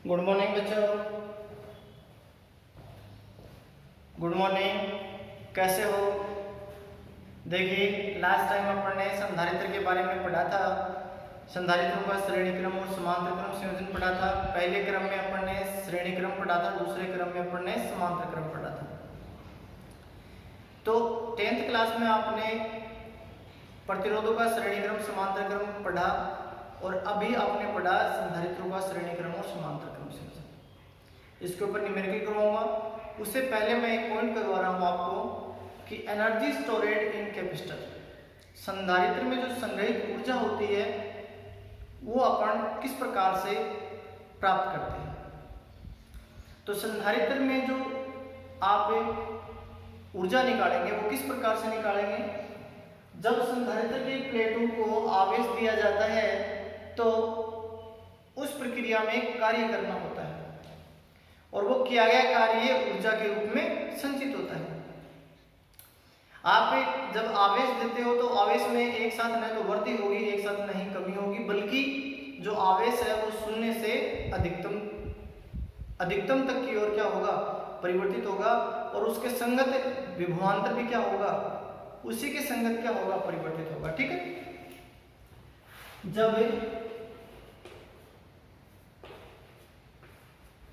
Good morning बच्चों, good morning. कैसे हो? देखिए, लास्ट टाइम अपन ने संधारित्र के बारे में पढ़ा था। संधारित्रों का श्रेणी क्रम और समांतर क्रम संयोजन पढ़ा था। पहले क्रम में अपन ने श्रेणी क्रम पढ़ा था, दूसरे क्रम में अपन ने समांतर क्रम पढ़ा था। तो 10th क्लास में आपने प्रतिरोधों का श्रेणी क्रम समांतर क्रम पढ़ा और अभी आपने पढ़ा संधारित्रों का श्रेणी क्रम और समांतर क्रम संयोजन। इसके ऊपर न्यूमेरिकल करवाऊंगा। उससे पहले मैं एक पॉइंट करवा रहा हूं आपको कि एनर्जी स्टोरेड इन कैपेसिटर, संधारित्र में जो संग्रहित ऊर्जा होती है वो अपन किस प्रकार से प्राप्त करते हैं। तो संधारित्र में जो आप ऊर्जा निकालेंगे वो किस प्रकार से निकालेंगे। जब संधारित्र की प्लेटों को आवेश दिया जाता है तो उस प्रक्रिया में कार्य करना होता है और वो किया गया कार्य ऊर्जा के रूप में संचित होता है। आप जब आवेश देते हो तो आवेश में एक साथ न तो वृद्धि होगी, एक साथ नहीं कमी होगी, बल्कि जो आवेश है वो शून्य से अधिकतम तक की ओर क्या होगा, परिवर्तित होगा और उसके संगत विभवांतर भी क्या होगा, उसी के संगत क्या होगा, परिवर्तित होगा। ठीक है। जब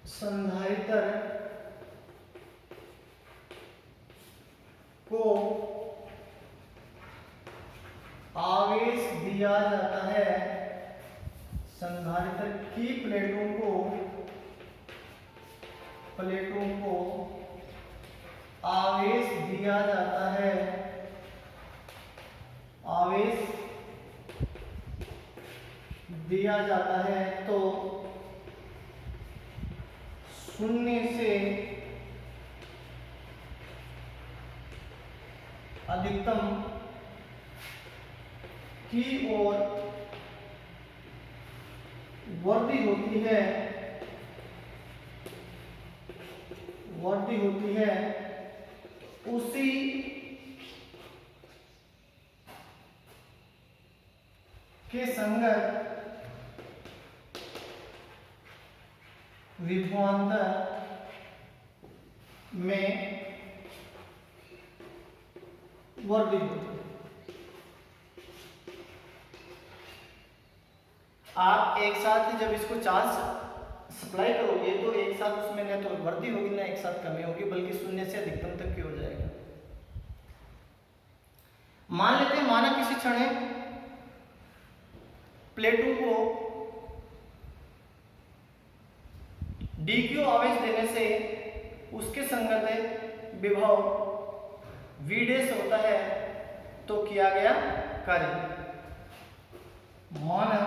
संधारित्र को आवेश दिया जाता है, संधारित्र की प्लेटों को आवेश दिया जाता है, आवेश दिया जाता है तो शून्य से अधिकतम की ओर वृद्धि होती है, उसी के संगत विभवांतर में वृद्धि होती है। आप एक साथ जब इसको चार्ज सप्लाई करोगे तो एक साथ उसमें न तो वृद्धि होगी ना एक साथ कमी होगी, बल्कि शून्य से अधिकतम तक की हो जाएगा। मान लेते हैं माना किसी क्षण प्लेटों को dq आवेश देने से उसके संगत विभव v डैश होता है तो किया गया कार्य। माना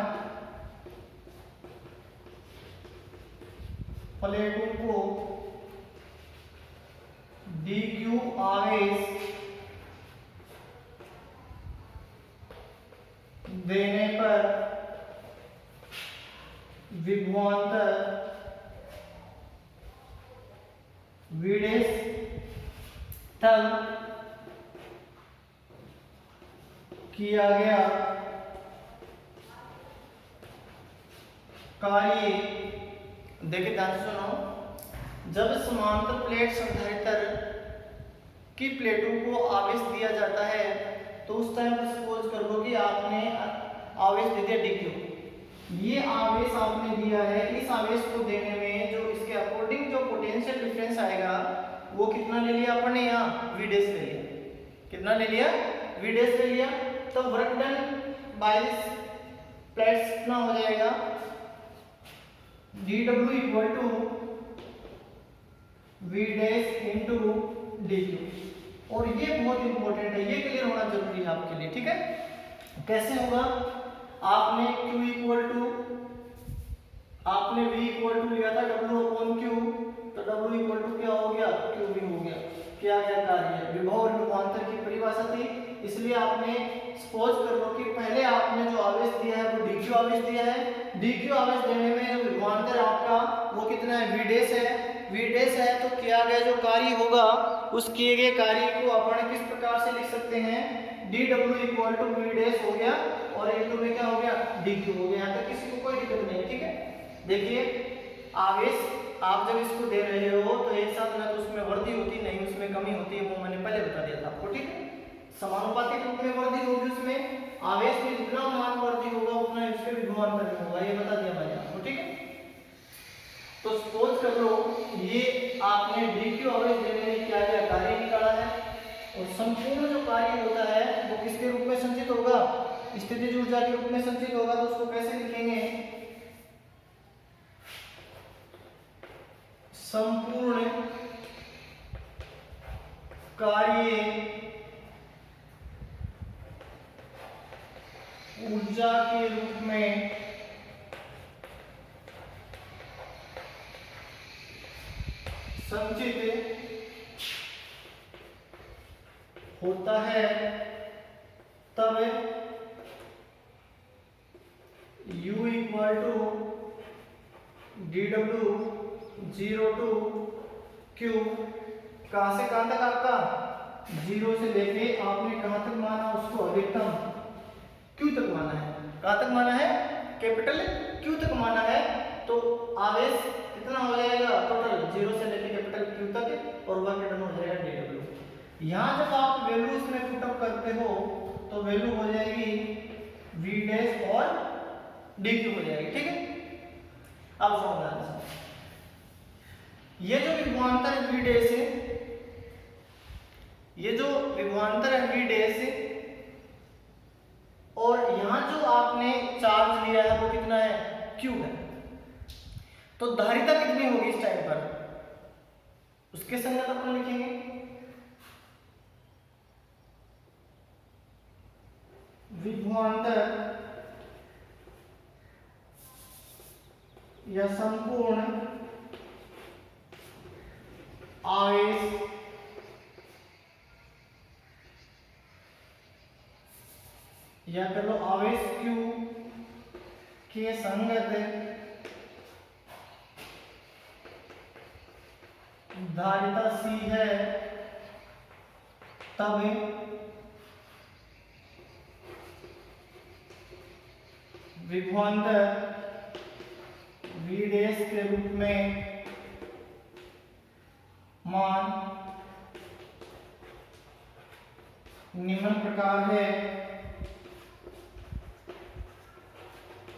प्लेटों को dq आवेश देने पर विभवांतर v डैश तब किया गया कार्य। देखिए ध्यान से सुनो। जब समांतर प्लेट संधारित्र की प्लेटों को आवेश दिया जाता है तो उस टाइम पर सपोज कर लो कि आपने आवेश दे दिया dq। ये आवेश आपने दिया है, इस आवेश को देने में जो इसके अकॉर्डिंग जो पोटेंशियल डिफरेंस आएगा वो कितना ले लिया अपन ने, यहाँ v डैश ले लिया। कितना ले लिया, v डैश ले लिया। तो वर्क डन बाय प्लेट्स कितना हो जाएगा, dw equal to v dash into dq। और ये बहुत इंपॉर्टेंट है, ये क्लियर होना जरूरी है आपके लिए। ठीक है। कैसे होगा, आपने q इक्वल टू आपने v इक्वल टू लिया था w अपॉन q, तो w इक्वल टू क्या हो गया, qv हो गया। क्या गया कार्य, विभव और विभवांतर की परिभाषा थी, इसलिए आपने सपोज कर लो कि पहले आपने जो आवेश दिया है वो dq आवेश दिया है। dq आवेश देने में जो विभवांतर आपका वो कितना है, v डैश है। v डैश है तो किया गया जो कार्य होगा उस किए गए कार्य को अपन किस प्रकार से लिख सकते हैं, dw equal to v dash हो गया और एक में क्या हो गया, dq हो गया। यहाँ तक किसी को कोई दिक्कत नहीं। ठीक है। देखिए आवेश आप जब इसको दे रहे हो तो एक साथ ना तो उसमें वृद्धि होती नहीं उसमें कमी होती है, वो मैंने पहले बता दिया था आपको, ठीक है। समानुपातिक रूप में वृद्धि होगी उसमें, आवेश में जितना मान वृद्धि होगा उतना इसके विभवांतर में होगा, ये बता दिया मैंने आपको, ठीक है। तो सपोज कर लो ये आपने dq आवेश देने में क्या क्या कार्य निकाला है, और संपूर्ण जो कार्य होता है वो किसके रूप में संचित होगा, स्थितिज ऊर्जा के रूप में संचित होगा। तो उसको कैसे लिखेंगे, संपूर्ण कार्य ऊर्जा के रूप में संचित होता है, तब U equal to dW 0 to Q, कहां से कहां तक आपका 0 से लेके आपने कहां तक माना उसको अधिकतम Q तक माना है, कहां तक माना है कैपिटल Q तक माना है। तो आवेश कितना हो जाएगा टोटल 0 से लेके कैपिटल Q तक, और वर्क डन हो जाएगा dW। यहाँ जब आप वैल्यू इसमें पुटअप करते हो तो वैल्यू हो जाएगी V डैश और dQ हो जाएगी, ठीक है। अब समझना, ये जो विभवांतर है V डैश है, ये जो विभवांतर है V डैश है, और यहां जो आपने चार्ज लिया है वो कितना है Q है। तो धारिता कितनी होगी इस टाइम पर, उसके संगत अपन लिखेंगे विभवांतर या संपूर्ण आवेश या कर लो आवेश Q के संगत धारिता C है, तब विभवांतर V डैश के रूप में मान निम्न प्रकार है।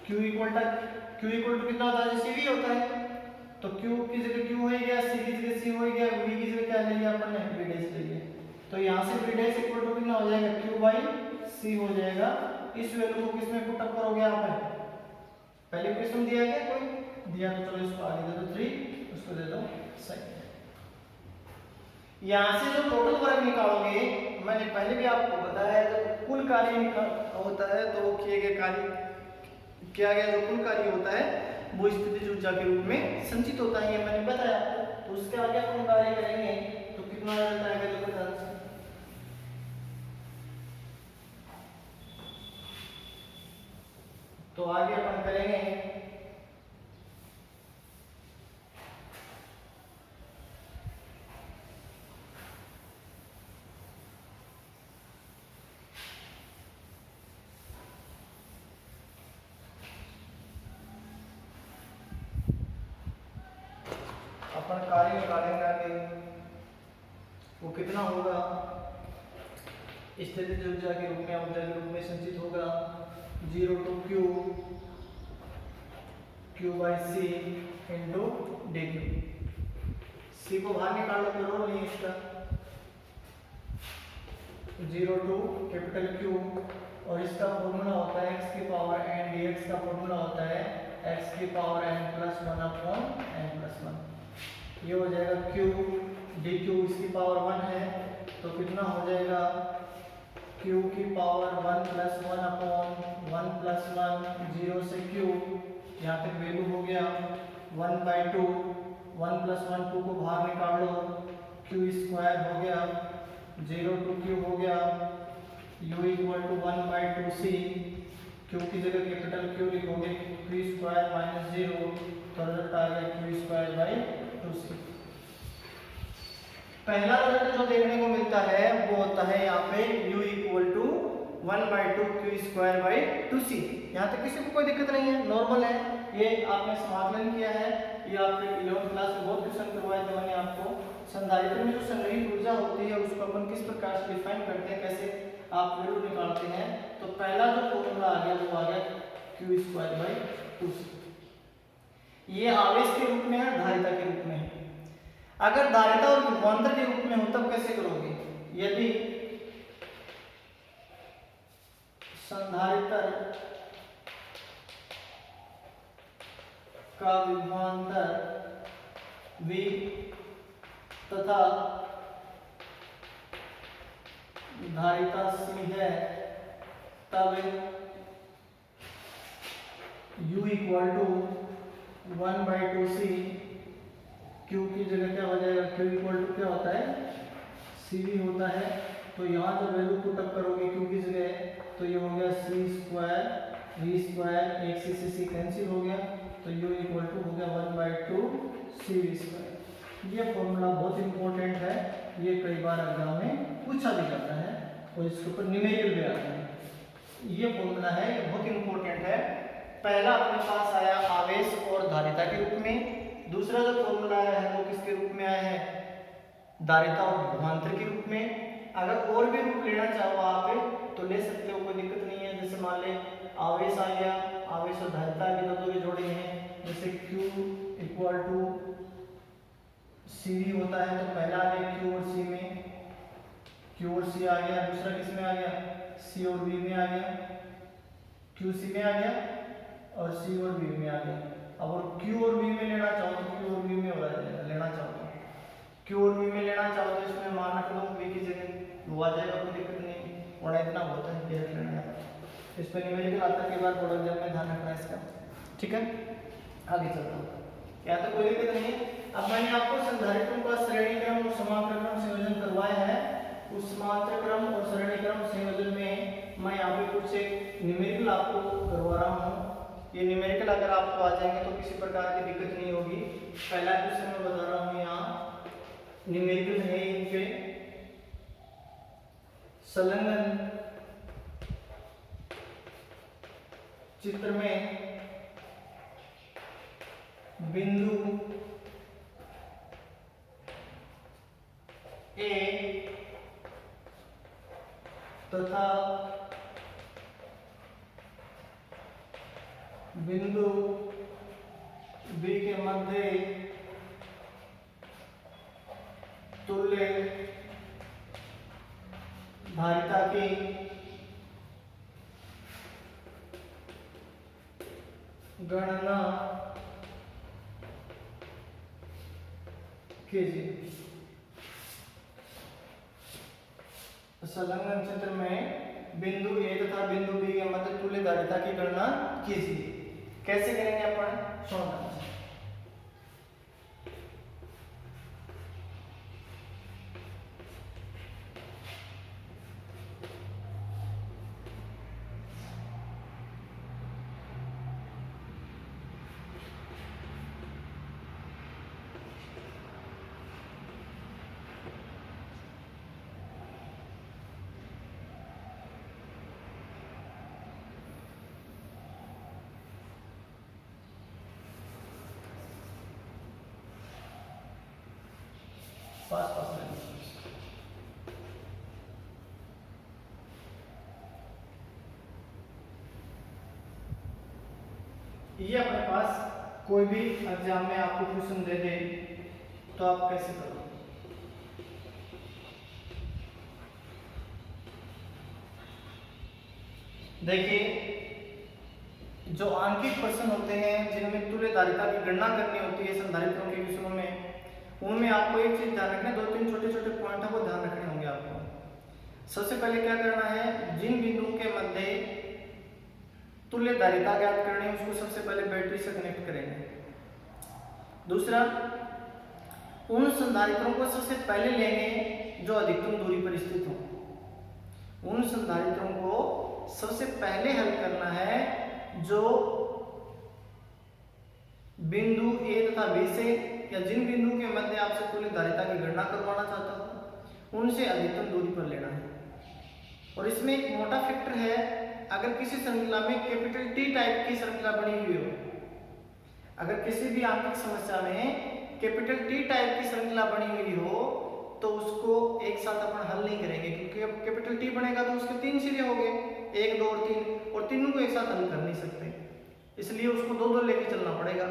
Q इक्वल टू कितना होता है, CV होता है, तो Q की जगह Q हो गया, C की जगह C हो गया, V की जगह क्या ले लिया अपन ने V डैश ले लिया। तो यहाँ से V डैश इक्वल टू कितना हो जाएगा Q बाई C हो जाएगा। इस वैल्यू को किसमें पुट अप करोगे आप, पहले क्वेश्चन दिया क्या कोई दिया, तो चलो इसको आगे दे दो 3, उसको दे दो सही। यहाँ से जो टोटल वर्क निकालोगे, मैंने पहले भी आपको बताया जब कुल कार्य होता है तो वो किए गए कार्य किया गया जो कुल कार्य होता है वो स्थितिज ऊर्जा के रूप में संचित होता है, ये मैंने बताया। तो उसके आगे अपन कार्य करेंगे तो कितना रहता है देखो ध्यान से, तो आगे अपन करेंगे अपन कार्य निकालेंगे आगे, वो कितना होगा स्थितिज ऊर्जा के रूप में संचित होगा 0 to Q by C into dQ। C को बाहर निकाल लो, कोई रोल नहीं इसका, 0 to कैपिटल Q, और इसका फॉर्मूला होता है x की पावर n, dx का फॉर्मूला होता है x की power n plus 1 upon n plus 1। ये हो जाएगा Q dQ, इसकी पावर 1 है तो कितना हो जाएगा Q की पावर 1 प्लस 1 अपॉन 1 प्लस 1, 0 से Q, यहाँ तक वैल्यू हो गया 1/2, 1 प्लस 1 2 को बाहर निकाल लो, Q स्क्वायर हो गया, 0 to Q हो गया, U equal to 1/2C, Q की जगह कैपिटल Q लिखोगे, Q स्क्वायर माइनस 0, तो रिजल्ट आ गया Q स्क्वायर बाई 2C। पहला रिजल्ट जो देखने को मिलता है वो होता है यहाँ पे U equal to 1/2 Q square by 2C। यहाँ तक किसी को कोई दिक्कत नहीं है, नॉर्मल है, ये आपने समाकलन किया है, ये आपके 11वीं क्लास में बहुत क्वेश्चन करवाए थे मैंने आपको। संधारित्र में जो संग्रहित ऊर्जा होती है उसको अपन किस प्रकार से डिफाइन करते हैं, कैसे आप वैल्यू निकालते हैं। तो पहला जो फॉर्मूला आ गया वो आ गया Q²/2C। ये आवेश के रूप में है, धारिता के रूप में है। अगर धारिता और विभवांतर के रूप में हो तब कैसे करोगे? यदि संधारित्र का विभवांतर V तथा धारिता C है तब U = 1/2C। Q की जगह क्या हो जाएगा? Q = क्या होता है? CV होता है। तो यहाँ जब वैल्यू पुट अप करोगे Q की जगह तो ये हो गया C² V², एक C कैंसिल हो गया तो U = हो गया 1/2CV²। ये फॉर्मूला बहुत इंपॉर्टेंट है, ये कई बार एग्जाम में पूछा भी जाता है और इसके ऊपर न्यूमेरिकल भी आता है। ये फॉर्मूला है, ये बहुत इंपॉर्टेंट है। पहला अपने पास आया आवेश और धारिता के रूप में, दूसरा जो फॉर्मूला है वो किसके रूप में आया है? धारिता और विभवांतर के रूप में। अगर और भी रूप लेना चाहो आप तो ले सकते हो, कोई दिक्कत नहीं है। जैसे मान ले आवेश आ गया, आवेश और धारिता के दोनों के जोड़े हैं, जैसे Q = CV होता है तो पहला आ गया Q और C में, Q और C आ गया। दूसरा किस में आ गया? C और V में आ गया, Q C में आ गया और C और V में आ गया। अब और Q और V में लेना चाहो तो Q और V में लेना चाहो तो Q और V में लेना चाहो तो इसमें मान रख लो V की जगह वो आ जाएगा, कोई दिक्कत नहीं। और इतना होता है कि लेना है, इसमें न्यूमेरिकल आता है, कई बार बोर्ड एग्जाम में ध्यान रखना है इसका। ठीक है, आगे चलता हूँ, या तो कोई दिक्कत नहीं। अब मैंने आपको संधारित्रों का श्रेणी क्रम और समांतर क्रम संयोजन करवाया है। उस समांतर क्रम और श्रेणी क्रम संयोजन में मैं यहाँ पे कुछ एक न्यूमेरिकल आपको करवा रहा हूँ। ये न्यूमेरिकल अगर आपको आ जाएंगे तो किसी प्रकार की दिक्कत नहीं होगी। पहला क्वेश्चन मैं बता रहा हूँ, यहाँ न्यूमेरिकल है इनके। संलग्न चित्र में बिंदु A तथा बिंदु B के मध्य तुल्य धारिता की गणना कीजिए। संलग्न चित्र में बिंदु A तथा बिंदु B के मध्य तुल्य धारिता की गणना कीजिए। कैसे करेंगे अपन? सुनो। ये अपने पास कोई भी एग्जाम में आपको क्वेश्चन दे दे तो आप कैसे करोगे? देखिए, जो आंकिक प्रश्न होते हैं जिनमें तुल्य धारिता की गणना करनी होती है संधारित्रों के विषयों में, उनमें आपको एक चीज ध्यान रखना, दो तीन छोटे छोटे पॉइंट को ध्यान रखने होंगे आपको। सबसे पहले क्या करना है, जिन बिंदुओं के मध्य तुल्य धारिता ज्ञात करनी है उसको सबसे पहले बैटरी से कनेक्ट करेंगे। दूसरा, उन संधारित्रों को सबसे पहले लेंगे जो अधिकतम दूरी पर स्थित हो। उन संधारित्रों को सबसे पहले हल करना है जो बिंदु A तथा B से, या जिन बिंदु के मध्य आपसे तुल्य धारिता की गणना करवाना चाहता हूं उनसे अधिकतम दूरी पर लेना है। और इसमें एक मोटा फैक्टर है, अगर किसी श्रृंखला में कैपिटल T टाइप की श्रृंखला बनी हुई हो अगर किसी भी आंतरिक समस्या में कैपिटल टी टाइप की श्रृंखला बनी हुई हो तो उसको एक साथ अपन हल नहीं करेंगे, क्योंकि अब कैपिटल टी बनेगा तो उसके 3 सिरे हो गए, 1 2 और 3, और तीनों को एक साथ हल कर नहीं सकते, इसलिए उसको 2 2 लेके चलना पड़ेगा।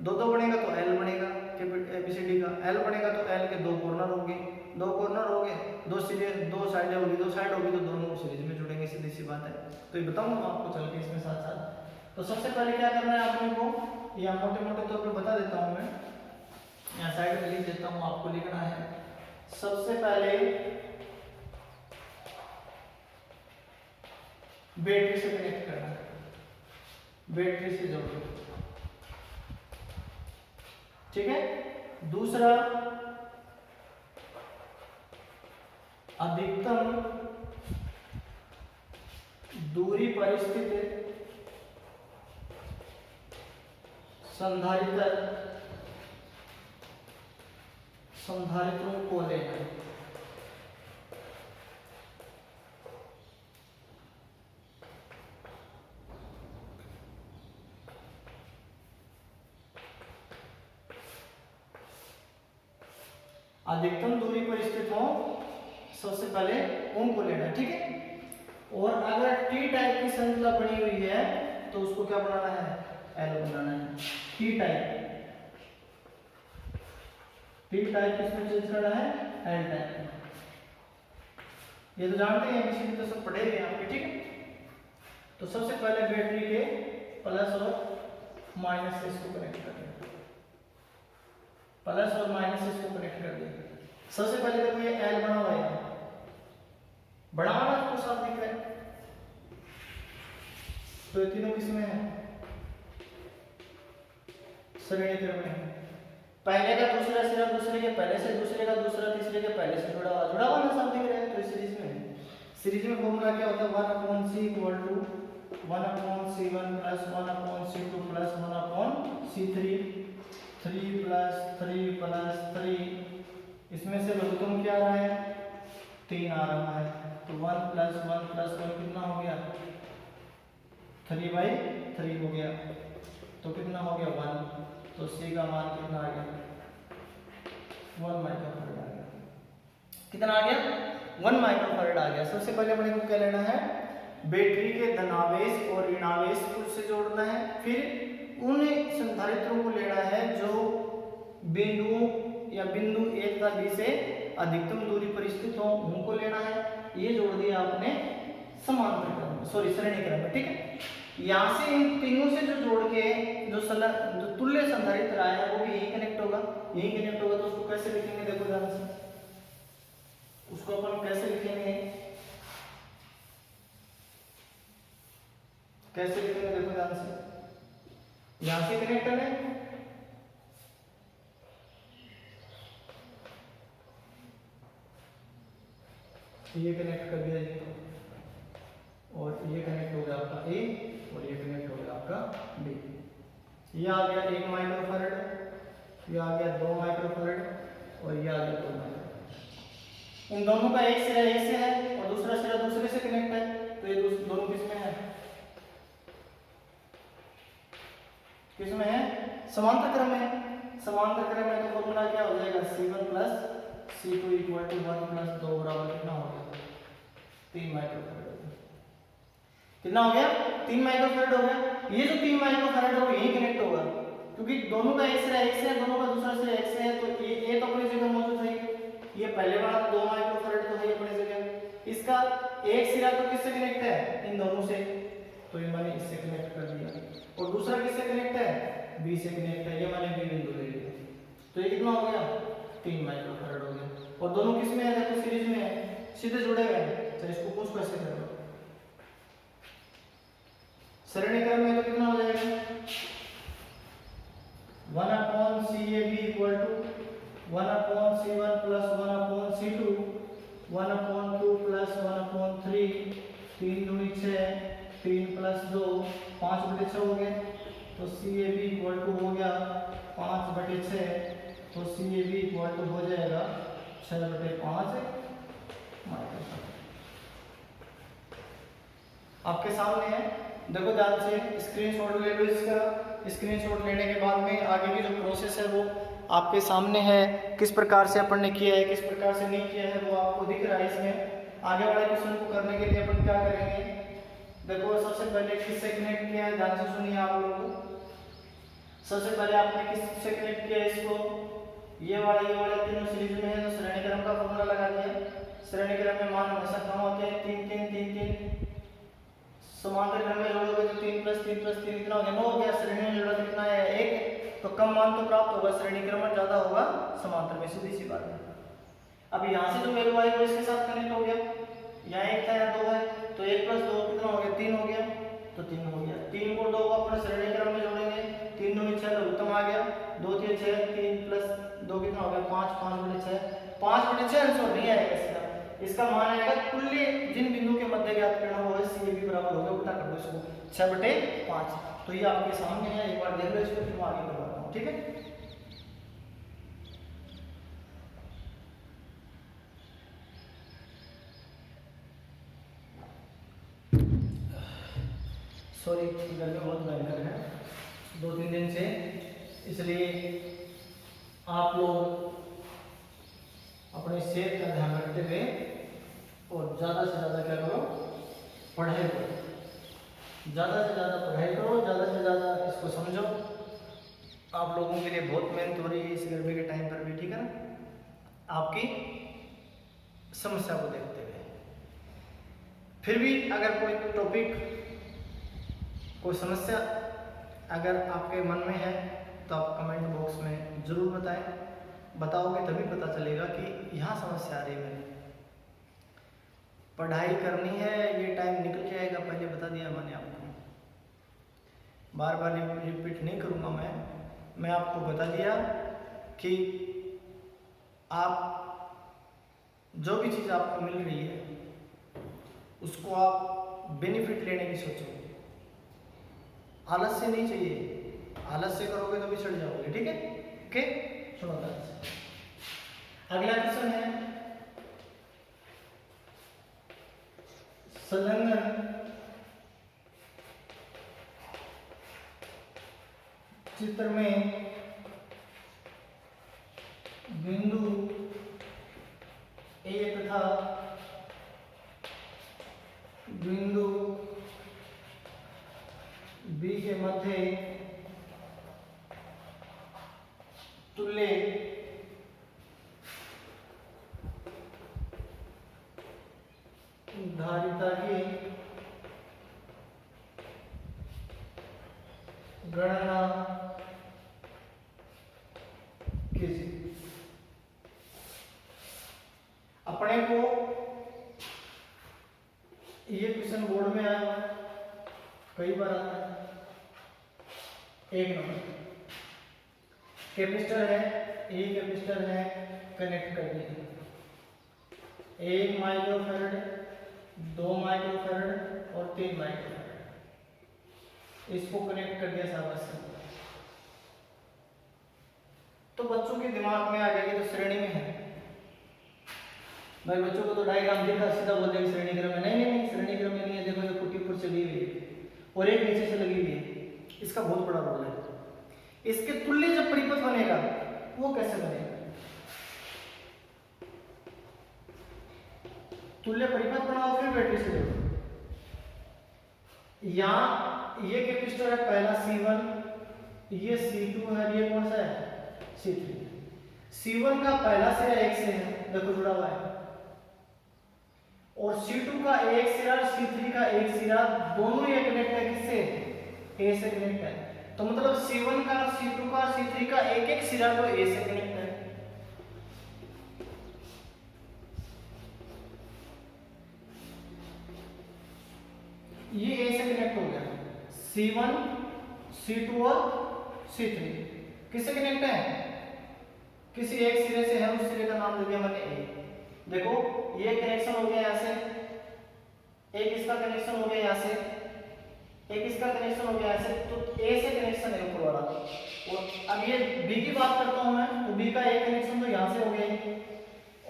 2 2 बनेगा तो एल बनेगा एबीसीडी का, एल बनेगा तो एल के 2 कॉर्नर होंगे, 2 कॉर्नर हो गए, 2 सिरे 2 साइडें होगी, 2 साइड होगी तो दोनों सीरीज में जुड़ेंगे, सीधी सी बात है। तो ये बताऊंगा मैं आपको चल के इसमें साथ साथ। तो सबसे पहले क्या करना है आपने को, या मोटे मोटे तौर पे बता देता हूँ मैं, यहाँ साइड में लिख देता हूँ, आपको लिखना है सबसे पहले बैटरी से कनेक्ट करना है, बैटरी से जोड़ो, ठीक है। दूसरा अधिकतम दूरी पर स्थित संधारित्रों को लेना, अधिकतम दूरी पर स्थित हो सबसे पहले उनको लेना, ठीक है। और अगर टी टाइप की श्रृंखला बनी हुई है तो उसको क्या बनाना है, एल बनाना है। टी टाइप किसमें चेंज करना है, एल टाइप। ये तो जानते हैं, इसी तो सब पढ़े हुए हैं आपके, ठीक है। तो सबसे पहले बैटरी के प्लस और माइनस से इसको कनेक्ट कर दिया, प्लस और माइनस से इसको कनेक्ट कर दिया। सबसे पहले देखो ये एल बना हुआ है, बड़ा वाला आपको साफ दिख रहा है, तो ये तीनों किसमें है, श्रेणी क्रम में। पहले का दूसरा सिरा दूसरे के पहले से, दूसरे का दूसरा तीसरे के पहले से जुड़ा हुआ ना साफ दिख रहा है। तो इस सीरीज में फॉर्मूला क्या होता है, 1/c = 1/c1 + 1/c2 + 1/c3, 3 + 3 + 3, इसमें से लघुत्तम क्या आ रहा है, 3 आ रहा है। तो 1 + 1 + 1 कितना हो गया, 3/3 हो गया, तो कितना हो गया 1। तो C का मान कितना आ गया, 1 माइक्रोफैरड आ गया। कितना आ गया, 1 माइक्रोफैरड आ गया। सबसे पहले अपने को क्या लेना है, बैटरी के धनावेश और ऋणावेश को से जोड़ना है, फिर उन संधारित्रों को लेना है जो बिंदु 1 का B से अधिकतम दूरी पर स्थित हो, उनको लेना है। ये जोड़ दिया आपने समांतर क्रम, सॉरी श्रेणी क्रम में, ठीक है। यहाँ से इन तीनों से जो जोड़ के जो तुल्य संधारित्र आया है वो भी यही कनेक्ट होगा, तो उसको कैसे लिखेंगे, देखो ध्यान से, उसको अपन कैसे लिखेंगे, देखो ध्यान से, यहाँ से कनेक्टर है, ये कनेक्ट कर दिया जी, और ये कनेक्ट हो गया आपका A, और ये कनेक्ट हो गया आपका B। ये आ गया 1 माइक्रोफैरड, ये आ गया 2 माइक्रोफैरड, और ये आ गया 2 माइक्रोफैरड। इन दोनों का एक सिरा एक से है और दूसरा सिरा दूसरे से कनेक्ट है, तो ये दोनों किसमें है, समांतर क्रम में। समांतर क्रम में तो फॉर्मूला क्या हो जाएगा, C1 + C2 = 1 + 2 बराबर कितना हो गया, 3 माइक्रोफैरड। कितना हो गया, 3 माइक्रोफैरड हो गया। ये जो 3 माइक्रोफैरड है वो यही कनेक्ट होगा, क्योंकि दोनों का एक सिरा एक से है, दोनों का दूसरा सिरा एक से है, तो ये तो अपनी जगह मौजूद है। ये पहले वाला 2 माइक्रोफैरड तो है अपनी जगह, इसका एक सिरा तो किससे कनेक्ट है, इन दोनों से, तो ये मैंने इससे कनेक्ट कर दिया, और दूसरा किससे कनेक्ट है, B से कनेक्ट है, ये मैंने B बिंदु ले लिया। तो ये कितना हो गया, 3 माइक्रोफैरड हो गया, और दोनों किस में है, देखो सीरीज में है, सीधे जुड़े हुए हैं। तो इसको कुछ कैसे कर लो, श्रेणी क्रम में, तो कितना हो जाएगा, 1/CAB = 1/C1 + 1/C2, 1/2 + 1/3, 3 दूनी 6, 3 + 2, 5/6 हो गए। तो CAB = हो गया 5/6, तो CAB = हो जाएगा 6/5 माइक्रोफैरड। आपके सामने है, देखो ध्यान से, स्क्रीनशॉट ले लो इसका, स्क्रीनशॉट लेने के बाद में आगे की जो प्रोसेस है वो आपके सामने है, किस प्रकार से अपन ने किया है किस प्रकार से नहीं किया है वो आपको दिख रहा है। इसमें आगे वाले क्वेश्चन को करने के लिए अपन क्या करेंगे, देखो सबसे पहले किससे कनेक्ट किया है, ध्यान से सुनिए आप लोग। सबसे पहले आपने किससे कनेक्ट किया है इसको, ये वाले तीनों सीरीज में है तो श्रेणी क्रम का फॉर्मूला लगा दिया। श्रेणी क्रम में मान हमेशा कम होते हैं, 3 3 3 3। समांतर क्रम में जोड़ोगे तो 3 + 3 + 3 कितना हो गया, 9 हो गया। श्रेणी में जोड़ा कितना है, 1। तो कम मान तो प्राप्त होगा, श्रेणी क्रम में ज्यादा होगा समांतर में, सीधी सी बात है। अब यहाँ से जो वैल्यू आई वो इसके साथ कनेक्ट हो गया, यहाँ 1 था या 2 है तो 1 + 2 कितना हो गया, 3 हो गया। तो 3 हो गया, 3 को 2 को अपने श्रेणी क्रम में जोड़ेंगे, 3 दूनी 6 लघुत्तम आ गया, 2 3 6, 3 + 2 कितना हो गया, 5 5/6। 5/6 आंसर नहीं आएगा इसका, इसका मान आएगा तुल्य जिन बिंदु के मध्य ज्ञात करना वो है CAB बराबर हो गया, उल्टा कर दो इसको 6/5। तो ये आपके सामने है, एक बार देख लो इसको, फिर मैं आगे करवाता हूँ, ठीक है। सॉरी, गर्मी बहुत भयंकर है 2-3 दिन से, इसलिए आप लोग अपने सेहत का ध्यान रखते हुए और ज़्यादा से ज़्यादा क्या करो, पढ़ाई करो, ज़्यादा से ज़्यादा पढ़ाई करो, ज़्यादा से ज़्यादा इसको समझो। आप लोगों के लिए बहुत मेहनत हो रही है इस गर्मी के टाइम पर भी, ठीक है ना, आपकी समस्या को देखते हुए। फिर भी अगर कोई टॉपिक, कोई समस्या अगर आपके मन में है तो आप कमेंट बॉक्स में ज़रूर बताएं, बताओगे तभी पता चलेगा कि यहाँ समस्या आ रही है। पढ़ाई करनी है, ये टाइम निकल जाएगा, पहले बता दिया मैंने आपको, बार बार रिपीट नहीं करूँगा मैं आपको बता दिया कि आप जो भी चीज़ आपको मिल रही है उसको आप बेनिफिट लेने की सोचो, आलस से नहीं चाहिए, आलस से करोगे तो बिछड़ जाओगे, ठीक है। ओके, सुनो अगला क्वेश्चन है, संलग्न चित्र में बिंदु A तथा बिंदु B के मध्य तुल्य धारिता की गणना कीजिए। अपने को ये क्वेश्चन बोर्ड में आया है, कई बार आता है। 1 नंबर कैपेसिटर है, एक कैपेसिटर है, कनेक्ट कर दिए, 1 माइक्रोफैरड, 2 माइक्रोफैरड और 3 माइक्रोफैरड, इसको कनेक्ट कर दिया सारा से। तो बच्चों के दिमाग में आ गया कि तो श्रेणी में है, भाई बच्चों को तो डायग्राम देखा सीधा बोल देंगे श्रेणी क्रम में, नहीं श्रेणी क्रम में नहीं है, देखो ये पुट्टी ऊपर चली हुई है और एक नीचे से लगी हुई है, इसका बहुत बड़ा रोल है। इसके तुल्य जब परिपथ बनेगा वो कैसे बनेगा, तुल्य परिपथ बनाओ फिर बैटरी से जोड़ो। यहां ये कैपेसिटर है पहला C1, ये C2 है, ये कौन सा है C3। C1 का पहला सिरा 1 से है, देखो जुड़ा हुआ है, और C2 का एक सिरा और C3 का एक सिरा, दोनों ये कनेक्ट है किससे, A से कनेक्ट है। तो मतलब C1 का, C2 का, C3 का एक एक सिरा तो A से कनेक्ट है। ये A से कनेक्ट हो गया, C1, C2 और C3 किससे कनेक्ट है, किसी एक सिरे से है, उस सिरे का नाम दे दिया मैंने A। देखो ये कनेक्शन हो गया यहाँ से, एक इसका कनेक्शन हो गया यहाँ से, एक इसका कनेक्शन हो गया यहाँ से, तो A से कनेक्शन है ऊपर वाला। और अब ये B की बात करता हूँ मैं, तो B का एक कनेक्शन तो यहाँ से हो गया,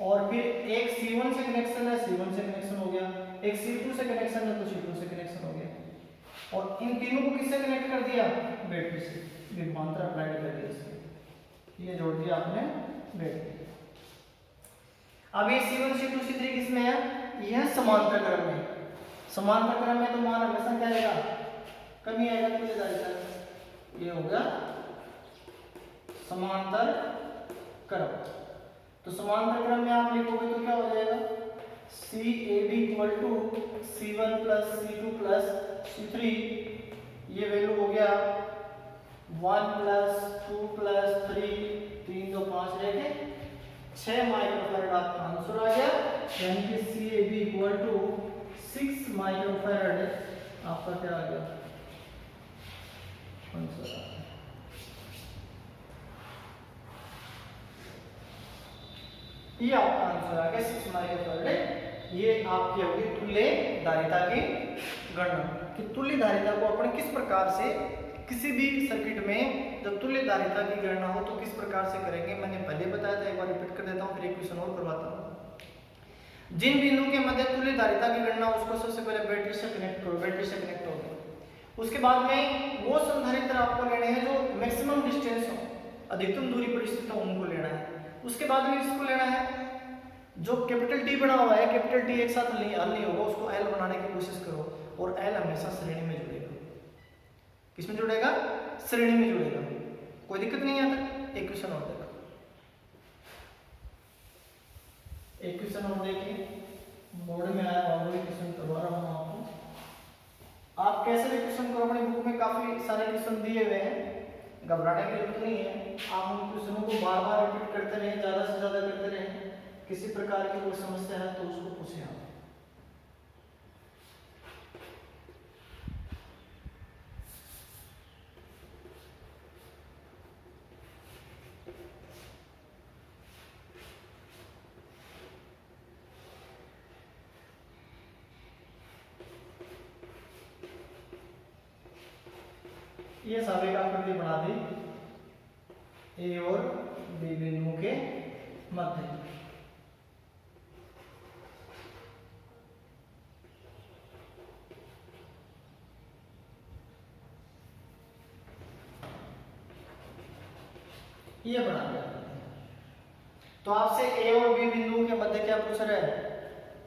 और फिर एक C1 से कनेक्शन है, C1 से कनेक्शन हो गया, एक C2 से कनेक्शन है तो C2 से कनेक्शन हो गया, और इन तीनों को किससे कनेक्ट कर दिया, बैटरी से, विभवांतर अप्लाइड कर दिया इसमें, ये जोड़ दिया आपने बैटरी। अब ये C1 C2 C3 किसमें है? यह समांतर क्रम में, समांतर क्रम में तो मान हमेशा क्या आएगा, कमी आएगा, तुल्य धारिता। ये हो गया समांतर क्रम। तो समांतर क्रम में आप लिखोगे तो क्या हो जाएगा, CAB equal to C1 plus C2 plus C3, ये वैल्यू हो गया 1 प्लस 2 प्लस 3, 3 2 5 रह गए 6 माइक्रोफैरड आपका आंसर आ गया, यानी कि CAB इक्वल टू 6 माइक्रोफैरड आपका क्या आ गया आंसर आ गया। ये आपका आंसर आ गया 6 माइक्रोफैरड। ये आपकी होगी तुल्य धारिता की गणना, कि तुल्य धारिता को अपन किस प्रकार से किसी भी सर्किट में जब तुल्य धारिता की गणना हो तो किस प्रकार से करेंगे। मैंने पहले बताया था, एक बार रिपीट कर देता हूँ, फिर एक क्वेश्चन और करवाता हूँ। जिन बिंदु के मध्य तुल्य धारिता की गणना उसको सबसे पहले बैटरी से कनेक्ट करो, बैटरी से कनेक्ट हो गया। उसके बाद में वो संधारित्र आपको लेने हैं जो मैक्सिमम डिस्टेंस हो, अधिकतम दूरी पर स्थित हो, उनको लेना है। उसके बाद में इसको लेना है जो कैपिटल T बना हुआ है, कैपिटल T एक साथ हल नहीं होगा, उसको L बनाने की कोशिश करो, और L हमेशा श्रेणी में जुड़ेगा। किसमें जुड़ेगा? श्रेणी में जुड़ेगा। कोई दिक्कत नहीं आता। एक क्वेश्चन और देखो, एक क्वेश्चन और देखिए, बोर्ड में आया हुआ क्वेश्चन करवा रहा हूँ आपको। आप कैसे भी क्वेश्चन करो, अपनी बुक में काफी सारे क्वेश्चन दिए हुए हैं, घबराने की जरूरत नहीं है। आप उन क्वेश्चनों को बार बार रिपीट करते रहें, ज्यादा से ज्यादा करते रहें। किसी प्रकार की कोई समस्या है तो उसको पूछें आप। ये सापेक्ष आकृति बना दी ए और बी बिंदुओं के मध्य। ये बना दिया। तो आपसे ए और बी बिंदुओं के मध्य क्या पूछ रहा है?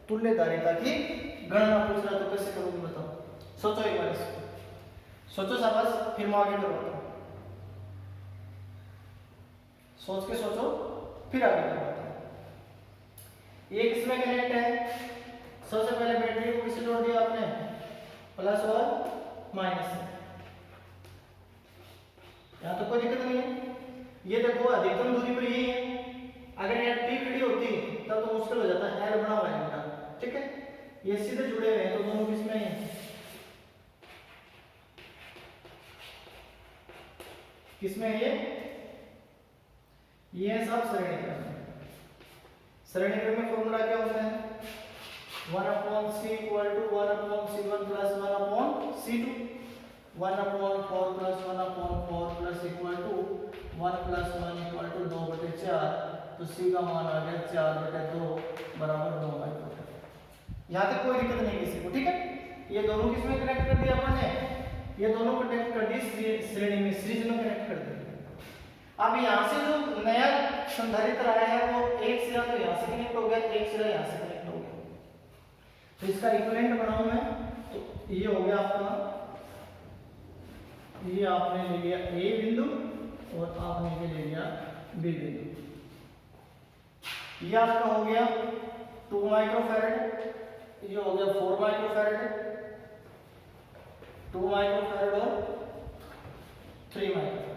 तुल्य धारिता की गणना पूछ रहा है। तो कैसे करोगे बताओ? सोचो एक बार इसको, सोचो शाबाश, फिर मैं आगे करवाता हूं। सोच के सोचो, फिर आगे करवाता हूं। ये किसमें कनेक्ट है? सबसे पहले बैटरी को किससे जोड़ दिया आपने? प्लस और माइनस से। यहां तो कोई दिक्कत नहीं है। ये देखो अधिकतम दूरी पर यही है। अगर यहाँ T खड़ी होती तब तो मुश्किल हो जाता है, L बना हुआ है इनका, ठीक है। ये सीधे जुड़े हुए हैं तो दोनों किसमें है? किसमें है ये है सब श्रेणी क्रम में। श्रेणी क्रम में फॉर्मूला क्या होता है? 1/c = 1/c1 + 1/c2, 1/4 + 1/4 + equal to 1 + 1 = 2/4। तो c का मान आ गया 4/2 बराबर 2 माइक्रोफैरड। यहाँ तक कोई दिक्कत नहीं किसी को, ठीक है। ये दोनों किसमें कनेक्ट कर दिया अपन ने? ये दोनों कनेक्ट कर दी श्रेणी में, सीरीज में कनेक्ट कर दिया। अब यहाँ से जो नया संधारित्र आया है वो एक सिरा तो यहाँ से कनेक्ट हो गया, एक सिरा यहाँ से कनेक्ट हो गया। तो इसका इक्विवेलेंट बनाऊं मैं, तो ये हो गया आपका, ये आपने ले लिया ए बिंदु और आपने ये ले लिया बी बिंदु। ये आपका हो गया 2 माइक्रोफैरड, ये हो गया 4 माइक्रोफैरड, 2 माइक्रोफैरड और 3 माइक्रोफैरड।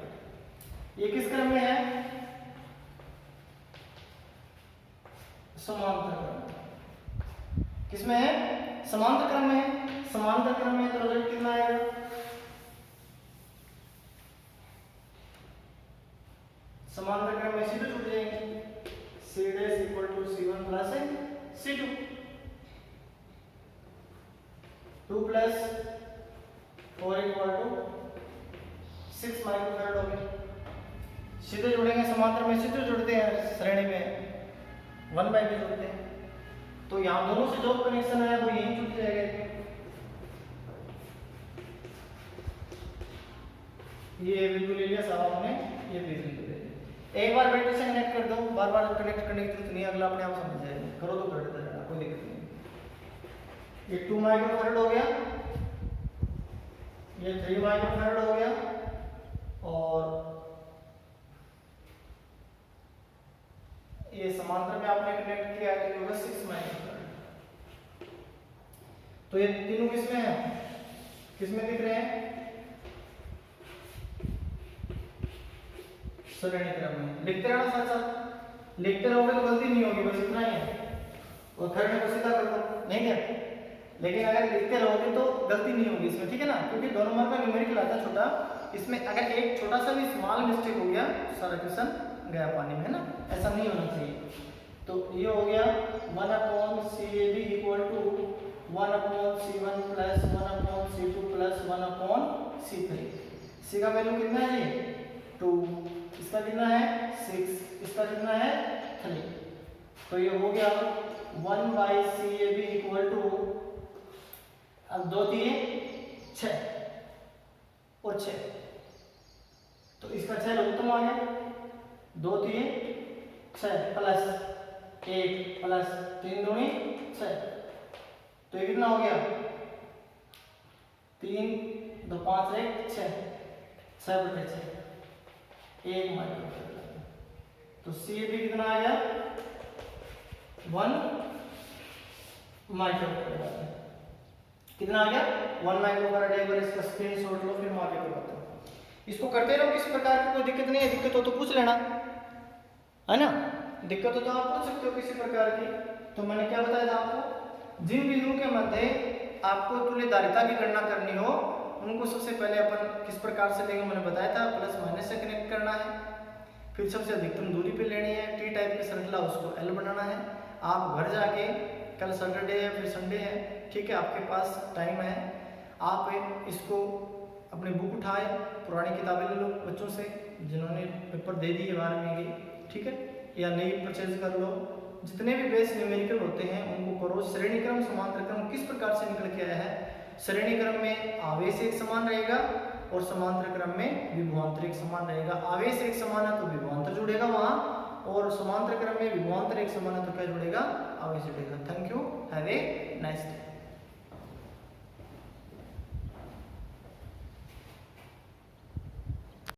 ये किस क्रम में है? समांतर क्रम। किसमें है? समांतर क्रम में है। समांतर क्रम में तो रिजल्ट कितना आएगा? समांतर क्रम में सीधे जुड़ जाएंगे, C' = C1 + C2, 2 + 4 = 6 माइक्रोफैरड हो गए। सीधे जुड़ेंगे, समांतर में सीधे जुड़ते हैं, श्रेणी में 1/b जुड़ते हैं। तो यहाँ दोनों से जो कनेक्शन है वो यही जुड़ जाएगा। ये ए बिंदु ले लिया, सब आपने ये बी बिंदु ले लिया। एक बार बैटरी से कनेक्ट कर दो, बार बार कनेक्ट करने की जरूरत नहीं, अगला अपने आप समझ जाएगा, करो तो कर देता है, कोई दिक्कत नहीं। ये 2 माइक्रोफैरड हो गया, ये 3 माइक्रोफैरड हो गया, और ये समांतर में आपने कनेक्ट किया है, होगा 6 माइक्रोफैरड। तो ये तीनों किसमें है, किसमें दिख रहे हैं, श्रेणी क्रम में। लिखते रहना साथ साथ, लिखते रहोगे तो गलती नहीं होगी, बस इतना ही है। और थर्ड में को सीधा कर दो, नहीं क्या, लेकिन अगर लिखते रहोगे तो गलती नहीं होगी इसमें, ठीक है ना, क्योंकि 2 नंबर का न्यूमेरिकल आता है छोटा, इसमें अगर एक छोटा सा भी स्मॉल मिस्टेक हो गया तो सारा क्वेश्चन गया पानी में, है ना, ऐसा नहीं होना चाहिए। तो ये हो गया 1/CAB equal to 1/C1 plus 1/C2 plus 1/C3। C का वैल्यू कितना है जी 2, इसका कितना है 6, इसका कितना है 3। तो ये हो गया 1/CAB इक्वल टू, अब 2 3 6 और 6, तो इसका 6 लघुत्तम आ गया, 2 3 6 प्लस 1 प्लस 3 दूनी 6, तो ये कितना हो गया 3 2 5 1 6, 6/6 1 माइक्रोफैरड। तो CAB कितना आ गया 1 माइक्रोफैरड, कितना आ गया 1 माइक्रोफैरड। एक बार इसका स्क्रीनशॉट लो, फिर मैं आगे बताता हूं। इसको करते रहो, किसी प्रकार की कोई दिक्कत नहीं है, दिक्कत हो तो पूछ लेना, है ना, दिक्कत हो तो आप पूछ सकते हो किसी प्रकार की। तो मैंने क्या बताया था आपको, जिन बिंदुओं के मध्य आपको तुल्यधारिता की गणना करनी हो उनको सबसे पहले अपन किस प्रकार से लेंगे, मैंने बताया था प्लस माइनस से कनेक्ट करना है, फिर सबसे अधिकतम दूरी पे लेनी है, टी टाइप की श्रृंखला उसको एल बनाना है। आप घर जाके, कल सैटरडे है फिर संडे है, ठीक है, आपके पास टाइम है, आप इसको अपनी बुक उठाए, पुरानी किताबें ले लो बच्चों से जिन्होंने पेपर दे दिए 12वीं के, ठीक है, या नई परचेज कर लो, जितने भी बेस न्यूमेरिकल होते हैं उनको करो। श्रेणी क्रम समांतर क्रम किस प्रकार से निकल के आया है, श्रेणी क्रम में आवेश एक समान रहेगा और समांतर क्रम में विभवांतर एक समान रहेगा। आवेश एक समान है तो विभवांतर जुड़ेगा वहां, और समांतर क्रम में विभवांतर एक समान है तो क्या जुड़ेगा, आवेश जुड़ेगा। Thank you, have a nice day.